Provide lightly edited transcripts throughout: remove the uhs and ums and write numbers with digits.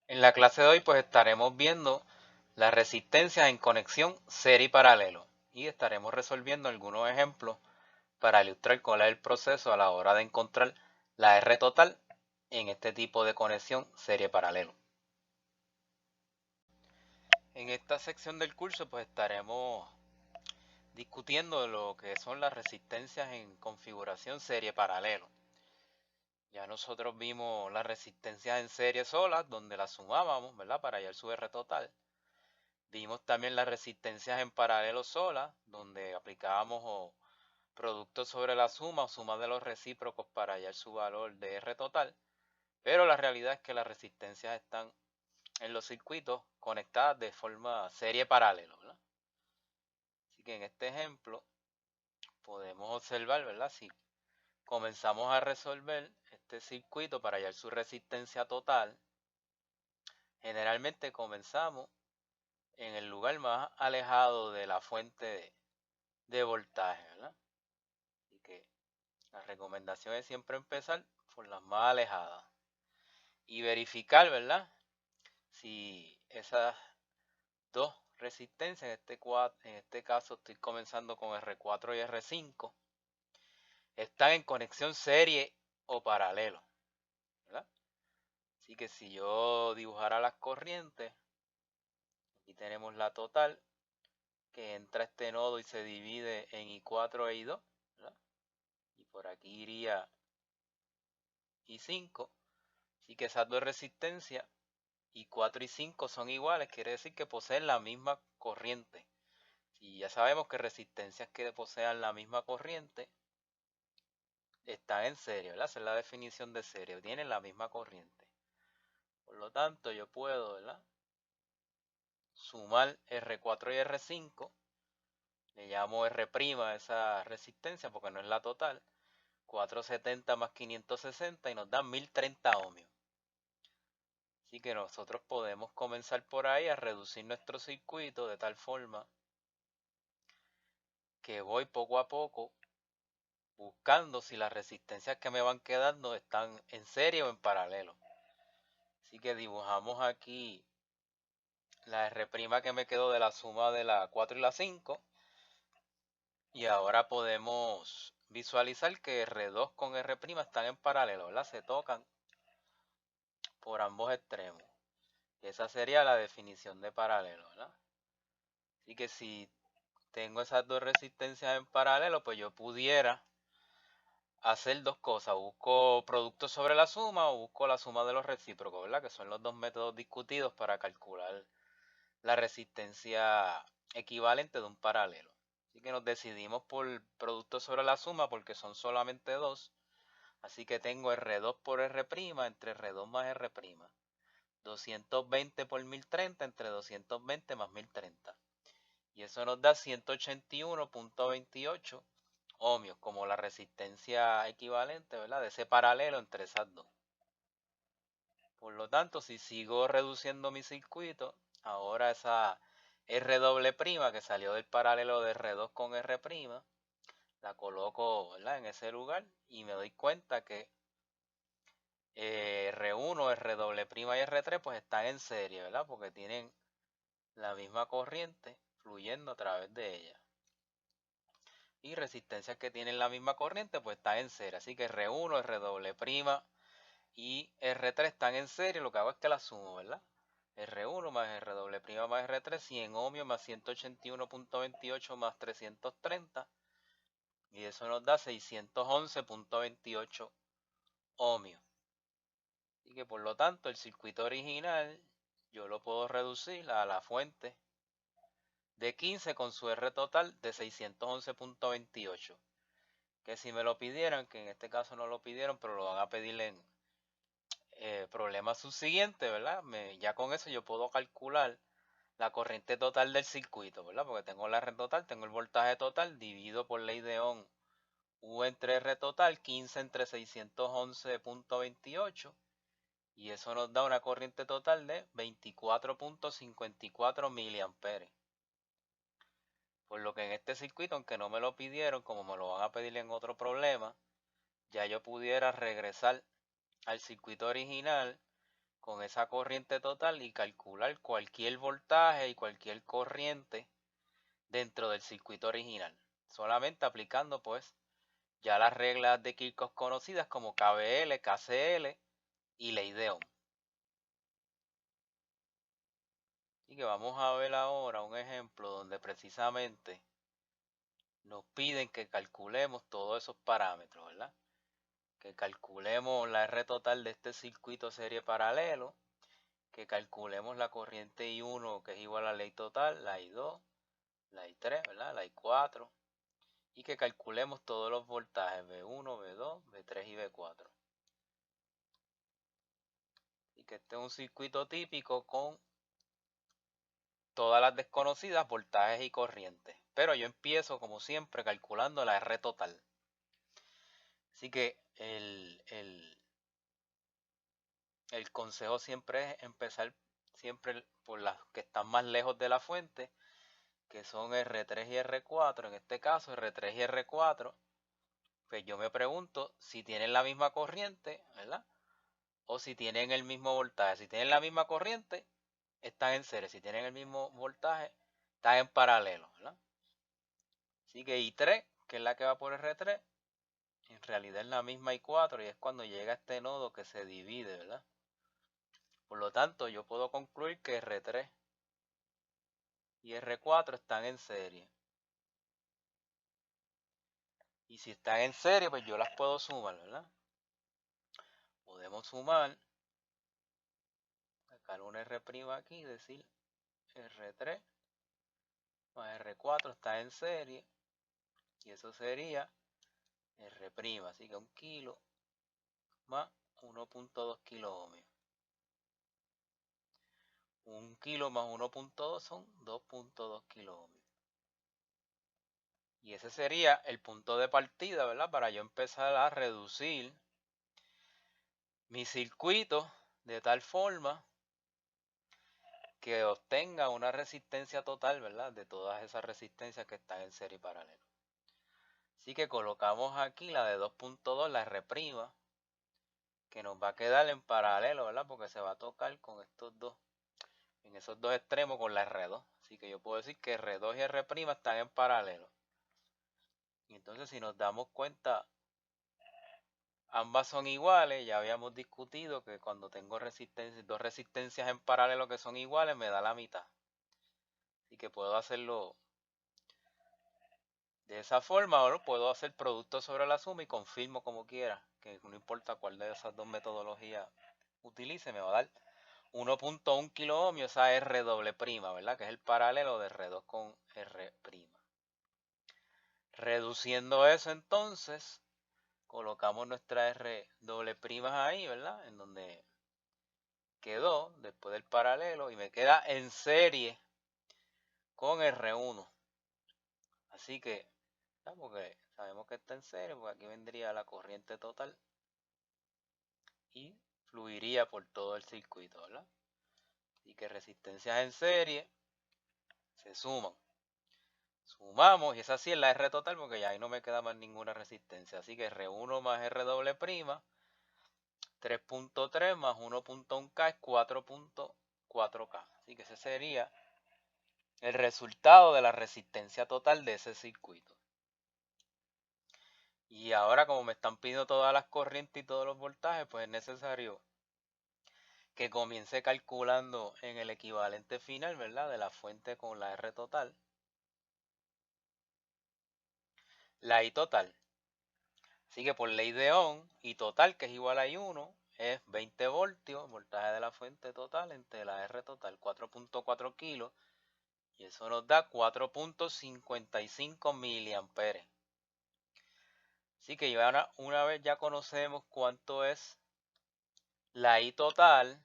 En la clase de hoy pues estaremos viendo las resistencias en conexión serie y paralelo y estaremos resolviendo algunos ejemplos para ilustrar cuál es el proceso a la hora de encontrar la R total en este tipo de conexión serie paralelo. En esta sección del curso pues estaremos discutiendo lo que son las resistencias en configuración serie paralelo. Ya nosotros vimos las resistencias en serie solas, donde las sumábamos, ¿verdad? Para hallar su R total. Vimos también las resistencias en paralelo solas, donde aplicábamos productos sobre la suma o suma de los recíprocos para hallar su valor de R total. Pero la realidad es que las resistencias están en los circuitos conectadas de forma serie paralelo, ¿verdad? Así que en este ejemplo podemos observar, ¿verdad? Si comenzamos a resolver este circuito para hallar su resistencia total, generalmente comenzamos en el lugar más alejado de la fuente de voltaje, ¿verdad? Así que la recomendación es siempre empezar por las más alejadas y verificar, ¿verdad? Si esas dos resistencias, en este caso estoy comenzando con R4 y R5, están en conexión serie o paralelo, ¿verdad? Así que si yo dibujara las corrientes, aquí tenemos la total que entra a este nodo y se divide en I4 e I2, ¿verdad? Y por aquí iría I5, así que esas dos resistencias y 4 y 5 son iguales, quiere decir que poseen la misma corriente. Y ya sabemos que resistencias que posean la misma corriente están en serie, ¿verdad? Esa es la definición de serie, tienen la misma corriente. Por lo tanto, yo puedo, ¿verdad? Sumar R4 y R5, le llamo R' a esa resistencia porque no es la total, 470 más 560 y nos da 1030 ohmios. Así que nosotros podemos comenzar por ahí a reducir nuestro circuito de tal forma que voy poco a poco buscando si las resistencias que me van quedando están en serie o en paralelo. Así que dibujamos aquí la R' que me quedó de la suma de la 4 y la 5. Y ahora podemos visualizar que R2 con R' están en paralelo, ¿verdad? Se tocan por ambos extremos. Esa sería la definición de paralelo, ¿verdad? Así que si tengo esas dos resistencias en paralelo, pues yo pudiera hacer dos cosas. Busco productos sobre la suma o busco la suma de los recíprocos, ¿verdad? Que son los dos métodos discutidos para calcular la resistencia equivalente de un paralelo. Así que nos decidimos por productos sobre la suma porque son solamente dos. Así que tengo R2 por R' entre R2 más R'. 220 por 1030 entre 220 más 1030. Y eso nos da 181.28 ohmios como la resistencia equivalente, ¿verdad? De ese paralelo entre esas dos. Por lo tanto, si sigo reduciendo mi circuito, ahora esa R doble prima que salió del paralelo de R2 con R', la coloco, ¿verdad? En ese lugar y me doy cuenta que R1, R doble prima y R3 pues están en serie, ¿verdad? Porque tienen la misma corriente fluyendo a través de ella. Y resistencias que tienen la misma corriente pues están en serie. Así que R1, R doble prima y R3 están en serie. Lo que hago es que las sumo, ¿verdad? R1 más R doble prima más R3, 100 ohmios más 181.28 más 330. Y eso nos da 611.28 ohmios. Así que por lo tanto el circuito original yo lo puedo reducir a la fuente de 15 con su R total de 611.28. Que si me lo pidieran, que en este caso no lo pidieron, pero lo van a pedir en problemas subsiguientes, ¿verdad? Ya con eso yo puedo calcular la corriente total del circuito, ¿verdad? Porque tengo la R total, tengo el voltaje total, dividido por ley de Ohm, U entre R total, 15 entre 611.28, y eso nos da una corriente total de 24.54 miliamperes. Por lo que en este circuito, aunque no me lo pidieron, como me lo van a pedir en otro problema, ya yo pudiera regresar al circuito original con esa corriente total y calcular cualquier voltaje y cualquier corriente dentro del circuito original, solamente aplicando pues ya las reglas de Kirchhoff conocidas como KVL, KCL y ley de Ohm. Así que vamos a ver ahora un ejemplo donde precisamente nos piden que calculemos todos esos parámetros, ¿verdad? Que calculemos la R total de este circuito serie paralelo, que calculemos la corriente I1 que es igual a la ley total, la I2, la I3, ¿verdad? La I4, y que calculemos todos los voltajes V1, V2, V3 y V4. Y que este es un circuito típico con todas las desconocidas, voltajes y corrientes. Pero yo empiezo como siempre calculando la R total. Así que el consejo siempre es empezar siempre por las que están más lejos de la fuente, que son R3 y R4. En este caso R3 y R4, pues yo me pregunto si tienen la misma corriente, ¿verdad? O si tienen el mismo voltaje. Si tienen la misma corriente, están en serie. Si tienen el mismo voltaje, están en paralelo, ¿verdad? Así que I3, que es la que va por R3, en realidad es la misma I4 y es cuando llega a este nodo que se divide, ¿verdad? Por lo tanto, yo puedo concluir que R3 y R4 están en serie. Y si están en serie, pues yo las puedo sumar, ¿verdad? Podemos sumar, sacar un R' aquí y decir R3 más R4 está en serie. Y eso sería R', así que 1 kilo más 1.2 kilo ohmios. 1 kilo más 1.2 son 2.2 kilo ohmios. Y ese sería el punto de partida, ¿verdad? Para yo empezar a reducir mi circuito de tal forma que obtenga una resistencia total, ¿verdad? De todas esas resistencias que están en serie paralelo. Así que colocamos aquí la de 2.2, la R', que nos va a quedar en paralelo, ¿verdad? Porque se va a tocar con estos dos, en esos dos extremos con la R2. Así que yo puedo decir que R2 y R' están en paralelo. Y entonces si nos damos cuenta, ambas son iguales. Ya habíamos discutido que cuando tengo dos resistencias en paralelo que son iguales, me da la mitad. Así que puedo hacerlo de esa forma, o puedo hacer producto sobre la suma y confirmo como quiera, que no importa cuál de esas dos metodologías utilice, me va a dar 1.1 kilo ohmios, esa R doble prima, ¿verdad? Que es el paralelo de R2 con R'. Reduciendo eso entonces, colocamos nuestra R doble prima ahí, ¿verdad? En donde quedó después del paralelo y me queda en serie con R1. Así que, ¿verdad? Porque sabemos que está en serie, porque aquí vendría la corriente total y fluiría por todo el circuito, ¿verdad? Así que resistencias en serie se suman. Sumamos, y esa sí es la R total porque ya ahí no me queda más ninguna resistencia. Así que R1 más R doble prima, 3.3 más 1.1K es 4.4K. Así que ese sería el resultado de la resistencia total de ese circuito. Y ahora como me están pidiendo todas las corrientes y todos los voltajes, pues es necesario que comience calculando en el equivalente final, ¿verdad? De la fuente con la R total. La I total. Así que por ley de Ohm, I total, que es igual a I1, es 20 voltios, voltaje de la fuente total entre la R total, 4.4 kilos. Y eso nos da 4.55 miliamperes. Así que ahora, una vez ya conocemos cuánto es la I total,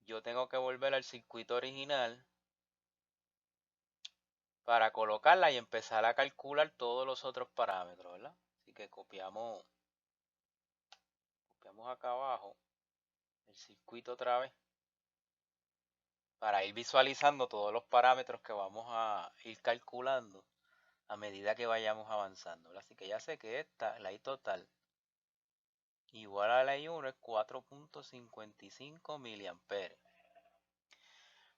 yo tengo que volver al circuito original para colocarla y empezar a calcular todos los otros parámetros, ¿verdad? Así que copiamos acá abajo el circuito otra vez para ir visualizando todos los parámetros que vamos a ir calculando a medida que vayamos avanzando, ¿verdad? Así que ya sé que esta, la I total, igual a la I1 es 4.55 miliamperes.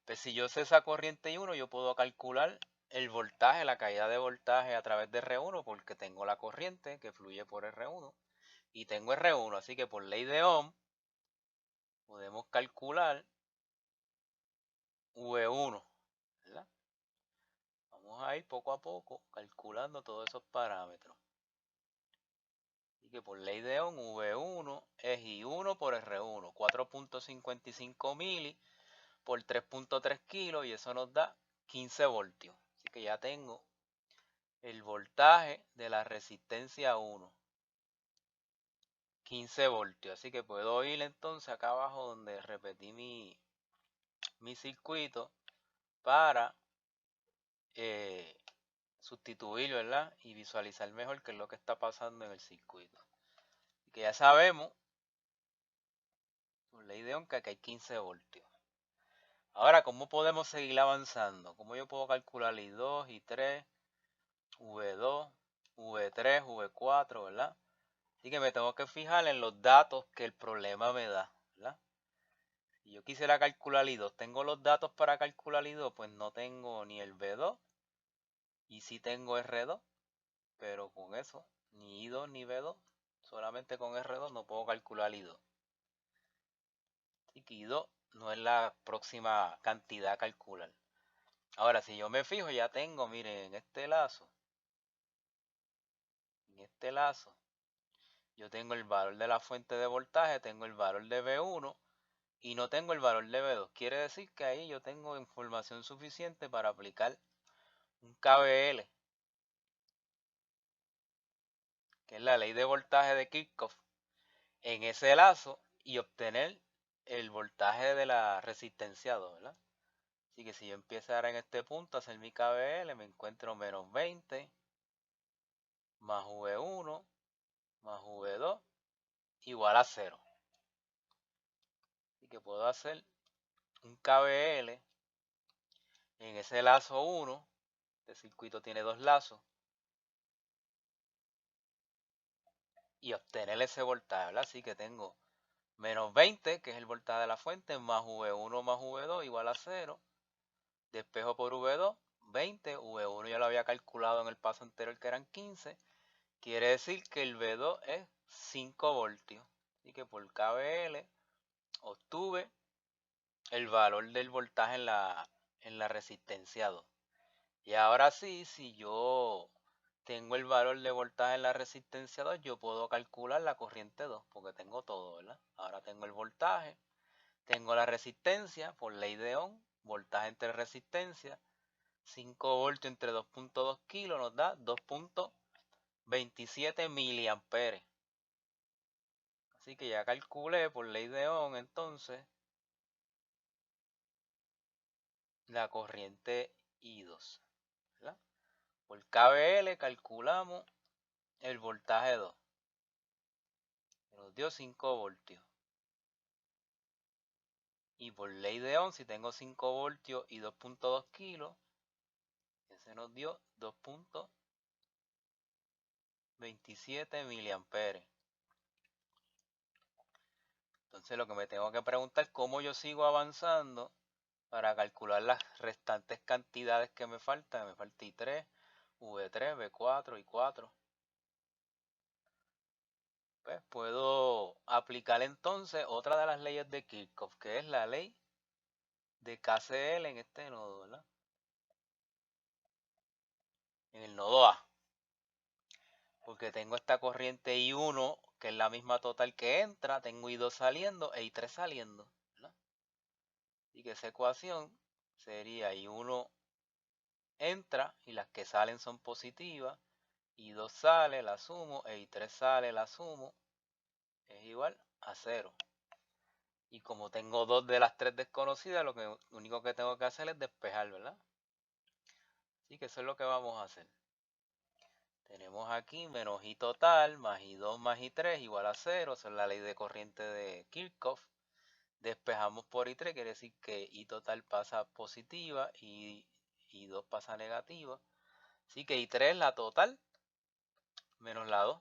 Pues si yo sé esa corriente I1, yo puedo calcular el voltaje, la caída de voltaje a través de R1, porque tengo la corriente que fluye por R1 y tengo R1, así que por ley de Ohm podemos calcular V1, ¿verdad? Vamos a ir poco a poco calculando todos esos parámetros. Así que por ley de Ohm, V1 es I1 por R1, 4.55 mili por 3.3 kilos, y eso nos da 15 voltios. Así que ya tengo el voltaje de la resistencia 1, 15 voltios. Así que puedo ir entonces acá abajo donde repetí mi circuito para sustituir, ¿verdad? Y visualizar mejor qué es lo que está pasando en el circuito. Y que ya sabemos, por ley de Ohm, que aquí hay 15 voltios. Ahora, ¿cómo podemos seguir avanzando? ¿Cómo yo puedo calcular I2, I3, V2, V3, V4, ¿verdad? Así que me tengo que fijar en los datos que el problema me da, ¿verdad? Si yo quisiera calcular I2, ¿tengo los datos para calcular I2? Pues no tengo ni el V2 y sí tengo R2, pero con eso, ni I2 ni V2, solamente con R2 no puedo calcular I2. Así que I2 no es la próxima cantidad a calcular. Ahora, si yo me fijo, ya tengo, miren, en este lazo, yo tengo el valor de la fuente de voltaje, tengo el valor de V1 y no tengo el valor de V2. Quiere decir que ahí yo tengo información suficiente para aplicar un KVL, que es la ley de voltaje de Kirchhoff, en ese lazo y obtener el voltaje de la resistencia 2, ¿verdad? Así que si yo empiezo ahora en este punto a hacer mi KVL, me encuentro menos 20 más V1 más V2 igual a 0. Así que puedo hacer un KVL en ese lazo 1. Este circuito tiene dos lazos. Y obtener ese voltaje, ¿verdad? Así que tengo menos 20, que es el voltaje de la fuente, más V1 más V2 igual a 0. Despejo por V2, 20. V1 ya lo había calculado en el paso anterior, que eran 15. Quiere decir que el V2 es 5 voltios. Así que por KVL obtuve el valor del voltaje en la resistencia 2. Y ahora sí, si yo tengo el valor de voltaje en la resistencia 2, yo puedo calcular la corriente 2, porque tengo todo, ¿verdad? Ahora tengo el voltaje, tengo la resistencia por ley de Ohm, voltaje entre resistencia, 5 voltios entre 2.2 kilos nos da 2.27 miliamperes. Así que ya calculé por ley de Ohm entonces la corriente I2, ¿verdad? Por KVL calculamos el voltaje 2. Nos dio 5 voltios. Y por ley de Ohm, si tengo 5 voltios y 2.2 kilos, ese nos dio 2.27 miliamperes. Entonces lo que me tengo que preguntar es cómo yo sigo avanzando para calcular las restantes cantidades que me faltan. Me falta I3, V3, V4 y 4. Pues puedo aplicar entonces otra de las leyes de Kirchhoff, que es la ley de KCL en este nodo, ¿verdad? En el nodo A. Porque tengo esta corriente I1, que es la misma total que entra, tengo I2 saliendo e I3 saliendo, ¿verdad? Así que esa ecuación sería I1 entra y las que salen son positivas, I2 sale, la sumo, e I3 sale, la sumo, es igual a 0. Y como tengo dos de las tres desconocidas, lo único que tengo que hacer es despejar, ¿verdad? Así que eso es lo que vamos a hacer. Tenemos aquí menos I total más I2 más I3 igual a 0. Esa es la ley de corriente de Kirchhoff. Despejamos por I3, quiere decir que I total pasa positiva y I2 pasa negativa. Así que I3 es la total menos la 2.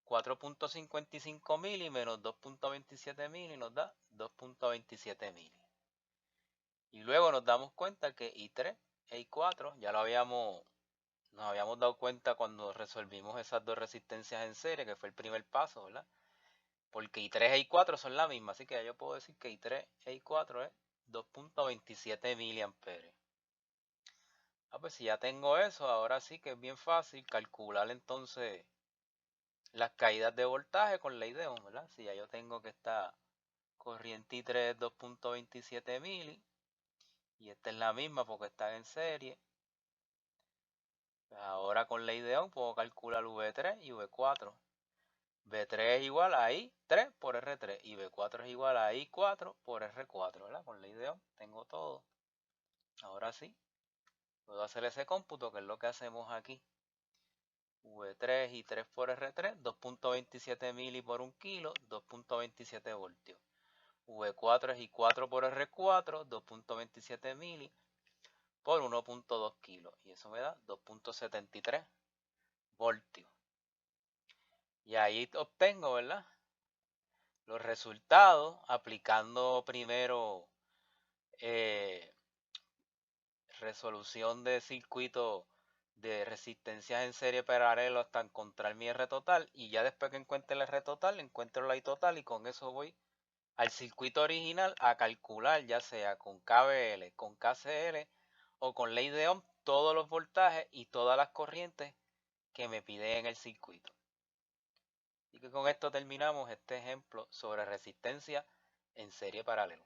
4.55 mili menos 2.27 mili nos da 2.27 mili. Y luego nos damos cuenta que I3 e I4 ya nos habíamos dado cuenta cuando resolvimos esas dos resistencias en serie, que fue el primer paso, ¿verdad? Porque I3 e I4 son la misma, así que ya yo puedo decir que I3 e I4 es 2.27 miliamperes. Pues si ya tengo eso, ahora sí que es bien fácil calcular entonces las caídas de voltaje con ley de Ohm, ¿verdad? Si ya yo tengo que esta corriente I3 es 2.27 mili y esta es la misma porque están en serie, pues ahora con ley de Ohm puedo calcular V3 y V4. V3 es igual a I3 por R3 y V4 es igual a I4 por R4, ¿verdad? Con ley de Ohm tengo todo. Ahora sí, puedo hacer ese cómputo, que es lo que hacemos aquí. V3 y 3 por R3, 2.27 mili por un kilo, 2.27 voltios. V4 es I4 por R4, 2.27 mili por 1.2 kilos. Y eso me da 2.73 voltios. Y ahí obtengo, ¿verdad?, los resultados aplicando primero resolución de circuito de resistencias en serie paralelo hasta encontrar mi R total, y ya después que encuentre el R total, encuentro la I total y con eso voy al circuito original a calcular, ya sea con KVL, con KCL o con ley de Ohm, todos los voltajes y todas las corrientes que me piden en el circuito. Y que con esto terminamos este ejemplo sobre resistencia en serie paralelo.